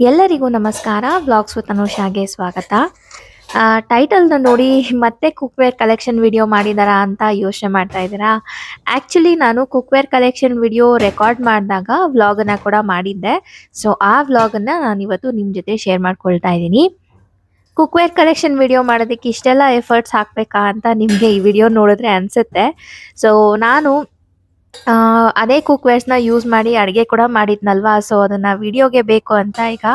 ಎಲ್ಲರಿಗೂ ನಮಸ್ಕಾರ. Vlogs with ಅನುಷಾಗೆ ಸ್ವಾಗತ. ಟೈಟಲ್ನ ನೋಡಿ ಮತ್ತೆ ಕುಕ್ವೇರ್ ಕಲೆಕ್ಷನ್ ವಿಡಿಯೋ ಮಾಡಿದಾರಾ ಅಂತ ಯೋಚನೆ ಮಾಡ್ತಾ ಇದ್ದೀರಾ? ಆ್ಯಕ್ಚುಲಿ ನಾನು ಕುಕ್ವೇರ್ ಕಲೆಕ್ಷನ್ ವಿಡಿಯೋ ರೆಕಾರ್ಡ್ ಮಾಡಿದಾಗ ವ್ಲಾಗನ್ನು ಕೂಡ ಮಾಡಿದ್ದೆ. ಸೊ ಆ ವ್ಲಾಗನ್ನು ನಾನಿವತ್ತು ನಿಮ್ಮ ಜೊತೆ ಶೇರ್ ಮಾಡ್ಕೊಳ್ತಾ ಇದ್ದೀನಿ. ಕುಕ್ವೇರ್ ಕಲೆಕ್ಷನ್ ವಿಡಿಯೋ ಮಾಡೋದಕ್ಕೆ ಇಷ್ಟೆಲ್ಲ ಎಫರ್ಟ್ಸ್ ಹಾಕಬೇಕಾ ಅಂತ ನಿಮಗೆ ಈ ವಿಡಿಯೋ ನೋಡಿದ್ರೆ ಅನಿಸುತ್ತೆ. ಸೊ ನಾನು ಅದೇ ಕುಕ್ವೇರ್ಸ್‌ನ ಯೂಸ್ ಮಾಡಿ ಅಡುಗೆ ಕೂಡ ಮಾಡಿದ್ನಲ್ವಾ, ಸೊ ಅದನ್ನ ವಿಡಿಯೋಗೆ ಬೇಕು ಅಂತ ಈಗ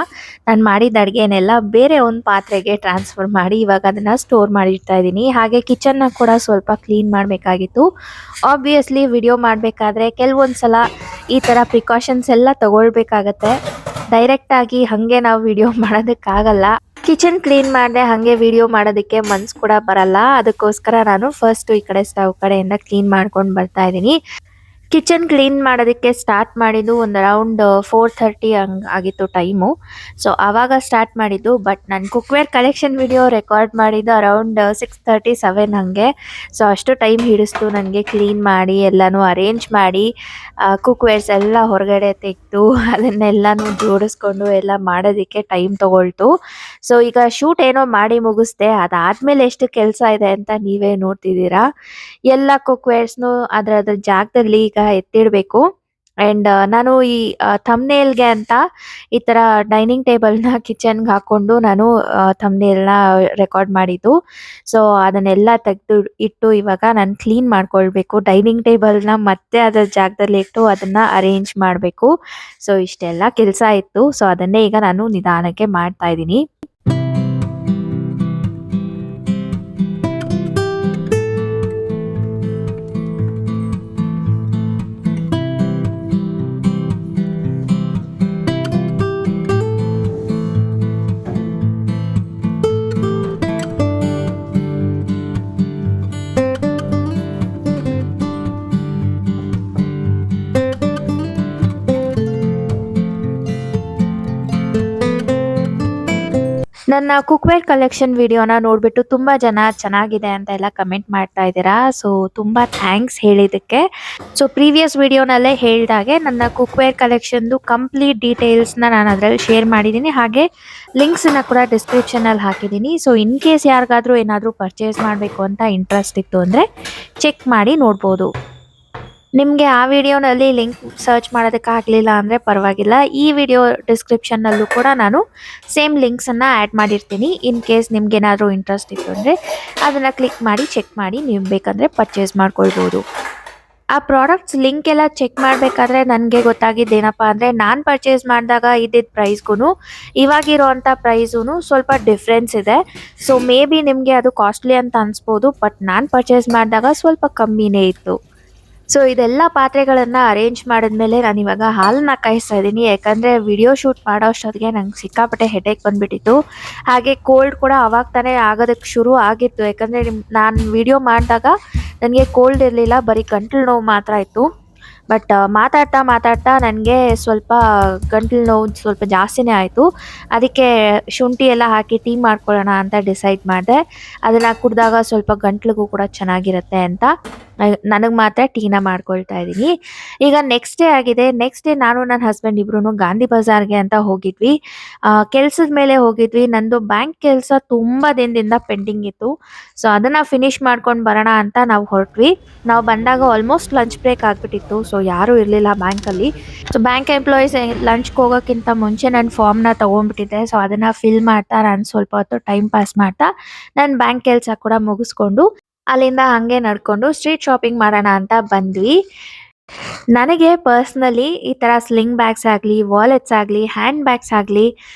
ನಾನು ಮಾಡಿದ ಅಡುಗೆನೆಲ್ಲ ಬೇರೆ ಒಂದು ಪಾತ್ರೆಗೆ ಟ್ರಾನ್ಸ್ಫರ್ ಮಾಡಿ ಇವಾಗ ಅದನ್ನ ಸ್ಟೋರ್ ಮಾಡಿ ಇಡ್ತಾ ಇದ್ದೀನಿ. ಹಾಗೆ ಕಿಚನ್ನ ಕೂಡ ಸ್ವಲ್ಪ ಕ್ಲೀನ್ ಮಾಡಬೇಕಾಗಿತ್ತು. ಆಬ್ವಿಯಸ್ಲಿ ವಿಡಿಯೋ ಮಾಡಬೇಕಾದ್ರೆ ಕೆಲವೊಂದು ಸಲ ಈ ಥರ ಪ್ರಿಕಾಷನ್ಸ್ ಎಲ್ಲ ತಗೊಳ್ಬೇಕಾಗತ್ತೆ. ಡೈರೆಕ್ಟಾಗಿ ಹಾಗೆ ನಾವು ವಿಡಿಯೋ ಮಾಡೋದಕ್ಕಾಗಲ್ಲ. ಕಿಚನ್ ಕ್ಲೀನ್ ಮಾಡಿದೆ ಹಾಗೆ ವಿಡಿಯೋ ಮಾಡೋದಕ್ಕೆ ಮನ್ಸು ಕೂಡ ಬರಲ್ಲ. ಅದಕ್ಕೋಸ್ಕರ ನಾನು ಫಸ್ಟ್ ಈ ಕಡೆ ಸ್ಟವ್ ಕಡೆಯಿಂದ ಕ್ಲೀನ್ ಮಾಡ್ಕೊಂಡು ಬರ್ತಾ ಇದ್ದೀನಿ. ಕಿಚನ್ ಕ್ಲೀನ್ ಮಾಡೋದಕ್ಕೆ ಸ್ಟಾರ್ಟ್ ಮಾಡಿದ್ದು ಒಂದು ಅರೌಂಡ್ 4:30 ಹಂಗೆ ಆಗಿತ್ತು ಟೈಮು. ಸೊ ಆವಾಗ ಸ್ಟಾರ್ಟ್ ಮಾಡಿದ್ದು. ಬಟ್ ನಾನು ಕುಕ್ವೇರ್ ಕಲೆಕ್ಷನ್ ವಿಡಿಯೋ ರೆಕಾರ್ಡ್ ಮಾಡಿದ್ದು ಅರೌಂಡ್ 6:30, 7 ಹಾಗೆ. ಸೊ ಅಷ್ಟು ಟೈಮ್ ಹಿಡಿಸ್ತು ನನಗೆ ಕ್ಲೀನ್ ಮಾಡಿ ಎಲ್ಲನೂ ಅರೇಂಜ್ ಮಾಡಿ ಕುಕ್ವೇರ್ಸ್ ಎಲ್ಲ ಹೊರಗಡೆ ತೆಗೆದು ಅದನ್ನೆಲ್ಲನೂ ಜೋಡಿಸ್ಕೊಂಡು ಎಲ್ಲ ಮಾಡೋದಕ್ಕೆ ಟೈಮ್ ತೊಗೊಳ್ತು. ಸೊ ಈಗ ಶೂಟ್ ಏನೋ ಮಾಡಿ ಮುಗಿಸ್ದೆ. ಅದಾದಮೇಲೆ ಎಷ್ಟು ಕೆಲಸ ಇದೆ ಅಂತ ನೀವೇ ನೋಡ್ತಿದ್ದೀರಾ. ಎಲ್ಲ ಕುಕ್ವೇರ್ಸ್ನು ಅದ್ರ ಜಾಗದಲ್ಲಿ ಈಗ ಎತ್ತಿಡಬೇಕು. ಆ್ಯಂಡ್ ನಾನು ಈ ಥಂಬ್ನೇಲ್ಗೆ ಅಂತ ಈ ಥರ ಡೈನಿಂಗ್ ಟೇಬಲ್ನ ಕಿಚನ್ಗೆ ಹಾಕ್ಕೊಂಡು ನಾನು ಥಂಬ್ನೇಲ್ನ ರೆಕಾರ್ಡ್ ಮಾಡಿದ್ದು. ಸೊ ಅದನ್ನೆಲ್ಲ ತೆಗೆದು ಇಟ್ಟು ಇವಾಗ ನಾನು ಕ್ಲೀನ್ ಮಾಡ್ಕೊಳ್ಬೇಕು. ಡೈನಿಂಗ್ ಟೇಬಲ್ನ ಮತ್ತೆ ಅದರ ಜಾಗದಲ್ಲಿ ಇಟ್ಟು ಅದನ್ನು ಅರೇಂಜ್ ಮಾಡಬೇಕು. ಸೊ ಇಷ್ಟೆಲ್ಲ ಕೆಲಸ ಇತ್ತು. ಸೊ ಅದನ್ನೇ ಈಗ ನಾನು ನಿಧಾನಕ್ಕೆ ಮಾಡ್ತಾ ಇದ್ದೀನಿ. ನನ್ನ ಕುಕ್ವೇರ್ ಕಲೆಕ್ಷನ್ ವಿಡಿಯೋನ ನೋಡಿಬಿಟ್ಟು ತುಂಬ ಜನ ಚೆನ್ನಾಗಿದೆ ಅಂತ ಎಲ್ಲ ಕಮೆಂಟ್ ಮಾಡ್ತಾ ಇದ್ದೀರಾ. ಸೊ ತುಂಬ ಥ್ಯಾಂಕ್ಸ್ ಹೇಳಿದ್ದಕ್ಕೆ. ಸೊ ಪ್ರೀವಿಯಸ್ ವಿಡಿಯೋನಲ್ಲೇ ಹೇಳಿದಾಗೆ ನನ್ನ ಕುಕ್ವೇರ್ ಕಲೆಕ್ಷನ್ದು ಕಂಪ್ಲೀಟ್ ಡೀಟೇಲ್ಸ್ನ ನಾನು ಅದರಲ್ಲಿ ಶೇರ್ ಮಾಡಿದ್ದೀನಿ. ಹಾಗೆ ಲಿಂಕ್ಸನ್ನು ಕೂಡ ಡಿಸ್ಕ್ರಿಪ್ಷನಲ್ಲಿ ಹಾಕಿದ್ದೀನಿ. ಸೊ ಇನ್ ಕೇಸ್ ಯಾರಿಗಾದರೂ ಏನಾದರೂ ಪರ್ಚೇಸ್ ಮಾಡಬೇಕು ಅಂತ ಇಂಟ್ರೆಸ್ಟ್ ಇತ್ತು ಅಂದರೆ ಚೆಕ್ ಮಾಡಿ ನೋಡ್ಬೋದು. ನಿಮಗೆ ಆ ವಿಡಿಯೋನಲ್ಲಿ ಲಿಂಕ್ ಸರ್ಚ್ ಮಾಡೋದಕ್ಕಾಗಲಿಲ್ಲ ಅಂದರೆ ಪರವಾಗಿಲ್ಲ. ಈ ವಿಡಿಯೋ ಡಿಸ್ಕ್ರಿಪ್ಷನ್ನಲ್ಲೂ ಕೂಡ ನಾನು ಸೇಮ್ ಲಿಂಕ್ಸನ್ನು ಆ್ಯಡ್ ಮಾಡಿರ್ತೀನಿ. ಇನ್ ಕೇಸ್ ನಿಮ್ಗೇನಾದರೂ ಇಂಟ್ರೆಸ್ಟ್ ಇತ್ತು ಅಂದರೆ ಅದನ್ನು ಕ್ಲಿಕ್ ಮಾಡಿ ಚೆಕ್ ಮಾಡಿ ನೀವು ಬೇಕಂದರೆ ಪರ್ಚೇಸ್ ಮಾಡ್ಕೊಳ್ಬೋದು. ಆ ಪ್ರಾಡಕ್ಟ್ಸ್ ಲಿಂಕ್ ಎಲ್ಲ ಚೆಕ್ ಮಾಡಬೇಕಾದ್ರೆ ನನಗೆ ಗೊತ್ತಾಗಿದ್ದೇನಪ್ಪ ಅಂದರೆ ನಾನು ಪರ್ಚೇಸ್ ಮಾಡಿದಾಗ ಇದ್ದಿದ್ದ ಪ್ರೈಸ್ಗೂ ಇವಾಗಿರೋವಂಥ ಪ್ರೈಸೂ ಸ್ವಲ್ಪ ಡಿಫ್ರೆನ್ಸ್ ಇದೆ. ಸೊ ಮೇ ಬಿ ನಿಮಗೆ ಅದು ಕಾಸ್ಟ್ಲಿ ಅಂತ ಅನಿಸ್ಬೋದು. ಬಟ್ ನಾನು ಪರ್ಚೇಸ್ ಮಾಡಿದಾಗ ಸ್ವಲ್ಪ ಕಮ್ಮಿನೇ ಇತ್ತು. ಸೊ ಇದೆಲ್ಲ ಪಾತ್ರೆಗಳನ್ನು ಅರೇಂಜ್ ಮಾಡಿದ್ಮೇಲೆ ನಾನು ಇವಾಗ ಹಾಲನ್ನ ಕಾಯಿಸ್ತಾ ಇದ್ದೀನಿ. ಯಾಕಂದರೆ ವಿಡಿಯೋ ಶೂಟ್ ಮಾಡೋ ಅಷ್ಟೊತ್ತಿಗೆ ನಂಗೆ ಸಿಕ್ಕಾಪಟ್ಟೆ ಹೆಡೇಕ್ ಬಂದುಬಿಟ್ಟಿತ್ತು. ಹಾಗೆ ಕೋಲ್ಡ್ ಕೂಡ ಅವಾಗ ತಾನೇ ಆಗೋದಕ್ಕೆ ಶುರು ಆಗಿತ್ತು. ಯಾಕಂದರೆ ನಾನು ವಿಡಿಯೋ ಮಾಡಿದಾಗ ನನಗೆ ಕೋಲ್ಡ್ ಇರಲಿಲ್ಲ, ಬರೀ ಗಂಟಲು ನೋವು ಮಾತ್ರ ಇತ್ತು. ಬಟ್ ಮಾತಾಡ್ತಾ ನನಗೆ ಸ್ವಲ್ಪ ಗಂಟಲು ನೋವು ಸ್ವಲ್ಪ ಜಾಸ್ತಿನೇ ಆಯಿತು. ಅದಕ್ಕೆ ಶುಂಠಿ ಎಲ್ಲ ಹಾಕಿ ಟೀ ಮಾಡ್ಕೊಳ್ಳೋಣ ಅಂತ ಡಿಸೈಡ್ ಮಾಡಿದೆ. ಅದನ್ನು ಕುಡಿದಾಗ ಸ್ವಲ್ಪ ಗಂಟ್ಲಿಗೂ ಕೂಡ ಚೆನ್ನಾಗಿರುತ್ತೆ ಅಂತ ನನಗೆ ಮಾತ್ರ ಟೀನ ಮಾಡ್ಕೊಳ್ತಾ ಇದ್ದೀನಿ. ಈಗ ನೆಕ್ಸ್ಟ್ ಡೇ ಆಗಿದೆ. ನೆಕ್ಸ್ಟ್ ಡೇ ನಾನು ನನ್ನ ಹಸ್ಬೆಂಡ್ ಇಬ್ರು ಗಾಂಧಿ ಬಜಾರ್ಗೆ ಅಂತ ಹೋಗಿದ್ವಿ. ಕೆಲಸದ ಮೇಲೆ ಹೋಗಿದ್ವಿ. ನಂದು ಬ್ಯಾಂಕ್ ಕೆಲಸ ತುಂಬ ದಿನದಿಂದ ಪೆಂಡಿಂಗ್ ಇತ್ತು. ಸೊ ಅದನ್ನು ಫಿನಿಶ್ ಮಾಡ್ಕೊಂಡು ಬರೋಣ ಅಂತ ನಾವು ಹೊರಟ್ವಿ. ನಾವು ಬಂದಾಗ ಆಲ್ಮೋಸ್ಟ್ ಲಂಚ್ ಬ್ರೇಕ್ ಆಗಿಬಿಟ್ಟಿತ್ತು. ಸೊ ಯಾರೂ ಇರಲಿಲ್ಲ ಬ್ಯಾಂಕಲ್ಲಿ. ಸೊ ಬ್ಯಾಂಕ್ ಎಂಪ್ಲಾಯೀಸ್ ಲಂಚ್ಗೆ ಹೋಗೋಕ್ಕಿಂತ ಮುಂಚೆ ನನ್ನ ಫಾರ್ಮ್ನ ತೊಗೊಂಡ್ಬಿಟ್ಟಿದ್ದೆ. ಸೊ ಅದನ್ನು ಫಿಲ್ ಮಾಡ್ತಾ ನಾನು ಸ್ವಲ್ಪ ಹೊತ್ತು ಟೈಮ್ ಪಾಸ್ ಮಾಡ್ತಾ ನನ್ನ ಬ್ಯಾಂಕ್ ಕೆಲಸ ಕೂಡ ಮುಗಿಸ್ಕೊಂಡು ಅಲ್ಲಿಂದ ಹಾಗೆ ನಡ್ಕೊಂಡು ಸ್ಟ್ರೀಟ್ ಶಾಪಿಂಗ್ ಮಾಡೋಣ ಅಂತ ಬಂದ್ವಿ. ನನಗೆ ಪರ್ಸ್ನಲಿ ಈ ಥರ ಸ್ಲಿಂಗ್ ಬ್ಯಾಗ್ಸ್ ಆಗಲಿ, ವಾಲೆಟ್ಸ್ ಆಗಲಿ, ಹ್ಯಾಂಡ್ ಬ್ಯಾಗ್ಸ್ ಆಗಲಿ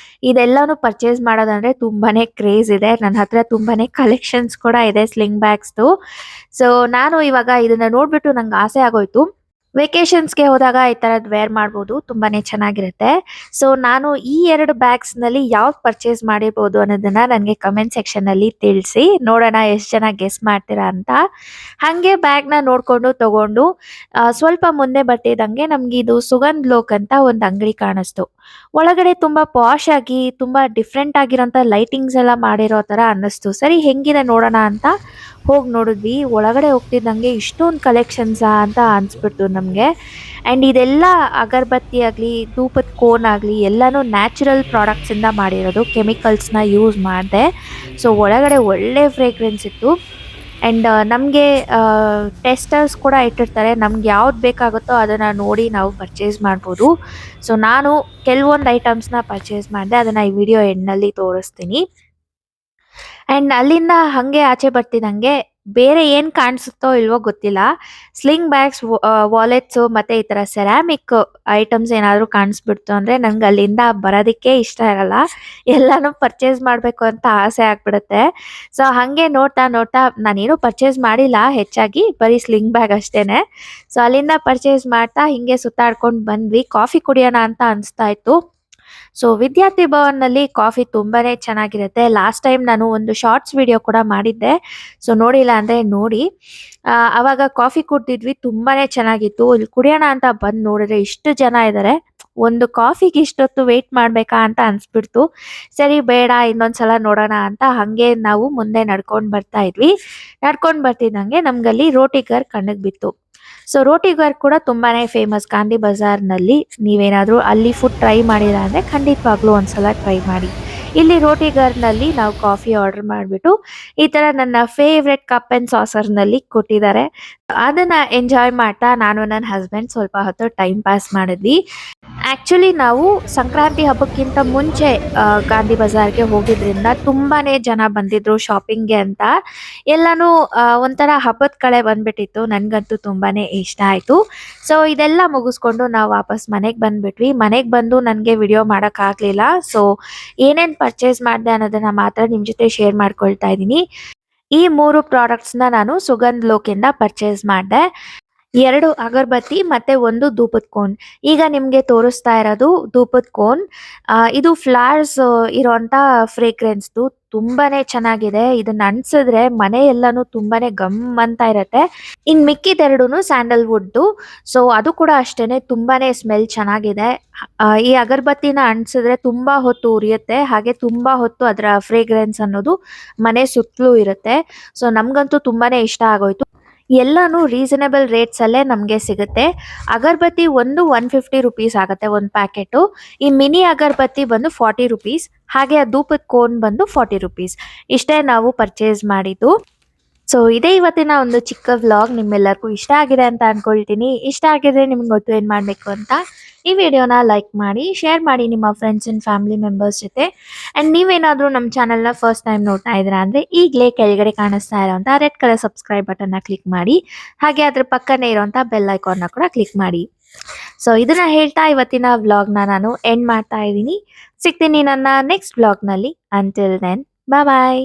ಇದೆಲ್ಲನೂ ಪರ್ಚೇಸ್ ಮಾಡೋದಂದರೆ ತುಂಬಾ ಕ್ರೇಜ್ ಇದೆ. ನನ್ನ ಹತ್ರ ತುಂಬಾ ಕಲೆಕ್ಷನ್ಸ್ ಕೂಡ ಇದೆ ಸ್ಲಿಂಗ್ ಬ್ಯಾಗ್ಸ್ದು. ಸೊ ನಾನು ಇವಾಗ ಇದನ್ನು ನೋಡಿಬಿಟ್ಟು ನಂಗೆ ಆಸೆ ಆಗೋಯ್ತು. ವೆಕೇಷನ್ಸ್ಗೆ ಹೋದಾಗ ಈ ಥರದ್ದು ವೇರ್ ಮಾಡ್ಬೋದು, ತುಂಬಾ ಚೆನ್ನಾಗಿರುತ್ತೆ. ಸೊ ನಾನು ಈ 2 ಬ್ಯಾಗ್ಸ್ನಲ್ಲಿ ಯಾವ್ದು ಪರ್ಚೇಸ್ ಮಾಡಿರ್ಬೋದು ಅನ್ನೋದನ್ನು ನನಗೆ ಕಮೆಂಟ್ ಸೆಕ್ಷನಲ್ಲಿ ತಿಳಿಸಿ. ನೋಡೋಣ ಎಷ್ಟು ಜನ ಗೆಸ್ ಮಾಡ್ತೀರಾ ಅಂತ. ಹಾಗೆ ಬ್ಯಾಗ್ನ ನೋಡಿಕೊಂಡು ತೊಗೊಂಡು ಸ್ವಲ್ಪ ಮುಂದೆ ಬರ್ತಿದ್ದಂಗೆ ನಮಗೆ ಇದು ಸುಗಂಧ್ ಲೋಕ್ ಅಂತ ಒಂದು ಅಂಗಡಿ ಕಾಣಿಸ್ತು. ಒಳಗಡೆ ತುಂಬ ಪಾಶ್ ಆಗಿ ತುಂಬ ಡಿಫ್ರೆಂಟ್ ಆಗಿರೋಂಥ ಲೈಟಿಂಗ್ಸ್ ಎಲ್ಲ ಮಾಡಿರೋ ಥರ ಅನ್ನಿಸ್ತು. ಸರಿ ಹೆಂಗಿದೆ ನೋಡೋಣ ಅಂತ ಹೋಗಿ ನೋಡಿದ್ವಿ. ಒಳಗಡೆ ಹೋಗ್ತಿದ್ದಂಗೆ ಇಷ್ಟೊಂದು ಕಲೆಕ್ಷನ್ಸಾ ಅಂತ ಅನಿಸ್ಬಿಡ್ತು ನಮಗೆ. ನಮಗೆ. ಆ್ಯಂಡ್ ಇದೆಲ್ಲ ಅಗರಬತ್ತಿ ಆಗಲಿ ಧೂಪದ ಕೋನ್ ಆಗಲಿ ಎಲ್ಲನೂ ನ್ಯಾಚುರಲ್ ಪ್ರಾಡಕ್ಟ್ಸಿಂದ ಮಾಡಿರೋದು, ಕೆಮಿಕಲ್ಸ್ನ ಯೂಸ್ ಮಾಡಿದೆ. ಸೊ ಒಳಗಡೆ ಒಳ್ಳೆ ಫ್ರೇಗ್ರೆನ್ಸ್ ಇತ್ತು. ಆ್ಯಂಡ್ ನಮಗೆ ಟೆಸ್ಟರ್ಸ್ ಕೂಡ ಇಟ್ಟಿರ್ತಾರೆ, ನಮ್ಗೆ ಯಾವ್ದು ಬೇಕಾಗುತ್ತೋ ಅದನ್ನು ನೋಡಿ ನಾವು ಪರ್ಚೇಸ್ ಮಾಡ್ಬೋದು. ಸೊ ನಾನು ಕೆಲವೊಂದು ಐಟಮ್ಸ್ನ ಪರ್ಚೇಸ್ ಮಾಡಿದೆ, ಅದನ್ನು ಈ ವಿಡಿಯೋ ಎಂಡ್ನಲ್ಲಿ ತೋರಿಸ್ತೀನಿ. ಆ್ಯಂಡ್ ಅಲ್ಲಿಂದ ಹಾಗೆ ಆಚೆ ಬರ್ತಿದ್ದಂಗೆ ಬೇರೆ ಏನು ಕಾಣಿಸುತ್ತೋ ಇಲ್ವೋ ಗೊತ್ತಿಲ್ಲ, ಸ್ಲಿಂಗ್ ಬ್ಯಾಗ್ಸ್, ವಾಲೆಟ್ಸು ಮತ್ತು ಈ ಥರ ಸೆರಾಮಿಕ್ ಐಟಮ್ಸ್ ಏನಾದರೂ ಕಾಣಿಸ್ಬಿಡ್ತು ಅಂದರೆ ನಂಗೆ ಅಲ್ಲಿಂದ ಬರೋದಕ್ಕೆ ಇಷ್ಟ ಇರಲ್ಲ, ಎಲ್ಲನೂ ಪರ್ಚೇಸ್ ಮಾಡಬೇಕು ಅಂತ ಆಸೆ ಆಗ್ಬಿಡುತ್ತೆ. ಸೊ ಹಾಗೆ ನೋಡ್ತಾ ನೋಡ್ತಾ ನಾನೇನು ಪರ್ಚೇಸ್ ಮಾಡಿಲ್ಲ, ಹೆಚ್ಚಾಗಿ ಬರೀ ಸ್ಲಿಂಗ್ ಬ್ಯಾಗ್ ಅಷ್ಟೇ. ಸೊ ಅಲ್ಲಿಂದ ಪರ್ಚೇಸ್ ಮಾಡ್ತಾ ಹಿಂಗೆ ಸುತ್ತಾಡ್ಕೊಂಡು ಬಂದ್ವಿ. ಕಾಫಿ ಕುಡಿಯೋಣ ಅಂತ ಅನಿಸ್ತಾ ಇತ್ತು. ಸೊ ವಿದ್ಯಾರ್ಥಿ ಭವನ್ನಲ್ಲಿ ಕಾಫಿ ತುಂಬಾನೇ ಚೆನ್ನಾಗಿರುತ್ತೆ. ಲಾಸ್ಟ್ ಟೈಮ್ ನಾನು ಒಂದು ಶಾರ್ಟ್ಸ್ ವಿಡಿಯೋ ಕೂಡ ಮಾಡಿದ್ದೆ, ಸೊ ನೋಡಿಲ್ಲ ಅಂದರೆ ನೋಡಿ. ಆವಾಗ ಕಾಫಿ ಕುಡ್ದಿದ್ವಿ, ತುಂಬಾನೇ ಚೆನ್ನಾಗಿತ್ತು. ಇಲ್ಲಿ ಕುಡಿಯೋಣ ಅಂತ ಬಂದು ನೋಡಿದ್ರೆ ಇಷ್ಟು ಜನ ಇದ್ದಾರೆ, ಒಂದು ಕಾಫಿಗೆ ಇಷ್ಟೊತ್ತು ವೆಯ್ಟ್ ಮಾಡಬೇಕಾ ಅಂತ ಅನಿಸ್ಬಿಡ್ತು. ಸರಿ ಬೇಡ, ಇನ್ನೊಂದ್ಸಲ ನೋಡೋಣ ಅಂತ ಹಾಗೆ ನಾವು ಮುಂದೆ ನಡ್ಕೊಂಡು ಬರ್ತಾ ಇದ್ವಿ. ನಡ್ಕೊಂಡು ಬರ್ತಿದ್ದಂಗೆ ನಮ್ಗಲ್ಲಿ ರೋಟಿಗರ್ ಕಣ್ಣಿಗೆ ಬಿತ್ತು. ಸೊ ರೋಟಿಗರ್ ಕೂಡ ತುಂಬಾನೇ ಫೇಮಸ್ ಗಾಂಧಿ ಬಜಾರ್ನಲ್ಲಿ. ನೀವೇನಾದರೂ ಅಲ್ಲಿ ಫುಡ್ ಟ್ರೈ ಮಾಡಿಲ್ಲ ಅಂದರೆ ಖಂಡಿತವಾಗ್ಲೂ ಒಂದ್ಸಲ ಟ್ರೈ ಮಾಡಿ. ಇಲ್ಲಿ ರೋಟಿಗರ್ನಲ್ಲಿ ನಾವು ಕಾಫಿ ಆರ್ಡರ್ ಮಾಡಿಬಿಟ್ಟು ಈ ಥರ ನನ್ನ ಫೇವ್ರೆಟ್ ಕಪ್ ಆ್ಯಂಡ್ ಸಾಸರ್ನಲ್ಲಿ ಕೊಟ್ಟಿದ್ದಾರೆ. ಅದನ್ನು ಎಂಜಾಯ್ ಮಾಡ್ತಾ ನಾನು ನನ್ನ ಹಸ್ಬೆಂಡ್ ಸ್ವಲ್ಪ ಹೊತ್ತು ಟೈಮ್ ಪಾಸ್ ಮಾಡಿದ್ವಿ. ಆ್ಯಕ್ಚುಲಿ ನಾವು ಸಂಕ್ರಾಂತಿ ಹಬ್ಬಕ್ಕಿಂತ ಮುಂಚೆ ಗಾಂಧಿ ಬಜಾರ್ಗೆ ಹೋಗಿದ್ರಿಂದ ತುಂಬಾ ಜನ ಬಂದಿದ್ರು ಶಾಪಿಂಗ್ಗೆ ಅಂತ. ಎಲ್ಲನೂ ಒಂಥರ ಹಬ್ಬದ ಕಳೆ ಬಂದ್ಬಿಟ್ಟಿತ್ತು, ನನಗಂತೂ ತುಂಬಾ ಇಷ್ಟ ಆಯಿತು. ಸೊ ಇದೆಲ್ಲ ಮುಗಿಸ್ಕೊಂಡು ನಾವು ವಾಪಸ್ ಮನೆಗೆ ಬಂದುಬಿಟ್ವಿ. ಮನೆಗೆ ಬಂದು ನನಗೆ ವಿಡಿಯೋ ಮಾಡೋಕ್ಕಾಗಲಿಲ್ಲ. ಸೊ ಏನೇನು ಪರ್ಚೇಸ್ ಮಾಡಿದೆ ಅನ್ನೋದನ್ನು ಮಾತ್ರ ನಿಮ್ಮ ಜೊತೆ ಶೇರ್ ಮಾಡ್ಕೊಳ್ತಾ ಇದ್ದೀನಿ. ಈ 3 ಪ್ರಾಡಕ್ಟ್ಸ್ನ ನಾನು ಸುಗಂಧ್ ಲೋಕಿಂದ ಪರ್ಚೇಸ್ ಮಾಡಿದೆ. 2 ಅಗರಬತ್ತಿ ಮತ್ತು 1 ಧೂಪದ ಕೋನ್. ಈಗ ನಿಮಗೆ ತೋರಿಸ್ತಾ ಇರೋದು ಧೂಪದ ಕೋನ್. ಇದು ಫ್ಲವರ್ಸ್ ಇರೋಂಥ ಫ್ರೇಗ್ರೆನ್ಸ್ದು, ತುಂಬಾನೇ ಚೆನ್ನಾಗಿದೆ. ಇದನ್ನ ಅನ್ಸಿದ್ರೆ ಮನೆ ಎಲ್ಲಾನು ತುಂಬಾನೇ ಗಮ್ ಅಂತ ಇರತ್ತೆ. ಇನ್ ಮಿಕ್ಕಿದೆರಡುನು ಸ್ಯಾಂಡಲ್ವುಡ್ಡು. ಸೊ ಅದು ಕೂಡ ಅಷ್ಟೇನೆ, ತುಂಬಾನೇ ಸ್ಮೆಲ್ ಚೆನ್ನಾಗಿದೆ. ಈ ಅಗರಬತ್ತಿನ ಅನ್ಸಿದ್ರೆ ತುಂಬಾ ಹೊತ್ತು ಉರಿಯುತ್ತೆ, ಹಾಗೆ ತುಂಬಾ ಹೊತ್ತು ಅದರ ಫ್ರೇಗ್ರೆನ್ಸ್ ಅನ್ನೋದು ಮನೆ ಸುತ್ತಲೂ ಇರುತ್ತೆ. ಸೊ ನಮ್ಗಂತೂ ತುಂಬಾನೇ ಇಷ್ಟ ಆಗೋಯ್ತು. ಎಲ್ಲಾನು ರೀಸನಬಲ್ ರೇಟ್ಸಲ್ಲೇ ನಮಗೆ ಸಿಗುತ್ತೆ. ಅಗರಬತ್ತಿ ಒಂದು 150 ರುಪೀಸ್ ಆಗುತ್ತೆ ಒಂದು ಪ್ಯಾಕೆಟು. ಈ ಮಿನಿ ಅಗರಬತ್ತಿ ಬಂದು 40 ರುಪೀಸ್, ಹಾಗೆ ಆ ಧೂಪದ ಕೋನ್ ಬಂದು 40 ರುಪೀಸ್. ಇಷ್ಟೇ ನಾವು ಪರ್ಚೇಸ್ ಮಾಡಿದ್ದು. ಸೊ ಇದೇ ಇವತ್ತಿನ ಒಂದು ಚಿಕ್ಕ ವ್ಲಾಗ್. ನಿಮ್ಮೆಲ್ಲರಿಗೂ ಇಷ್ಟ ಆಗಿದೆ ಅಂತ ಅನ್ಕೊಳ್ತೀನಿ. ಇಷ್ಟ ಆಗಿದ್ರೆ ನಿಮ್ಗೆ ಗೊತ್ತು ಏನು ಮಾಡಬೇಕು ಅಂತ. ಈ ವಿಡಿಯೋನ ಲೈಕ್ ಮಾಡಿ, ಶೇರ್ ಮಾಡಿ ನಿಮ್ಮ ಫ್ರೆಂಡ್ಸ್ ಆ್ಯಂಡ್ ಫ್ಯಾಮಿಲಿ ಮೆಂಬರ್ಸ್ ಜೊತೆ. ಆ್ಯಂಡ್ ನೀವೇನಾದರೂ ನಮ್ಮ ಚಾನಲ್ನ ಫಸ್ಟ್ ಟೈಮ್ ನೋಡ್ತಾ ಇದ್ದೀರಾ ಅಂದರೆ ಈಗಲೇ ಕೆಳಗಡೆ ಕಾಣಿಸ್ತಾ ಇರೋಂಥ ರೆಡ್ ಕಲರ್ ಸಬ್ಸ್ಕ್ರೈಬ್ ಬಟನ್ನ ಕ್ಲಿಕ್ ಮಾಡಿ, ಹಾಗೆ ಅದ್ರ ಪಕ್ಕನೇ ಇರೋಂಥ ಬೆಲ್ ಐಕಾನ್ನ ಕೂಡ ಕ್ಲಿಕ್ ಮಾಡಿ. ಸೊ ಇದನ್ನ ಹೇಳ್ತಾ ಇವತ್ತಿನ ವ್ಲಾಗ್ನ ನಾನು ಎಂಡ್ ಮಾಡ್ತಾ ಇದ್ದೀನಿ. ಸಿಗ್ತೀನಿ ನನ್ನ ನೆಕ್ಸ್ಟ್ ವ್ಲಾಗ್ನಲ್ಲಿ. ಅಂಟಿಲ್ ದೆನ್, ಬಾಯ್.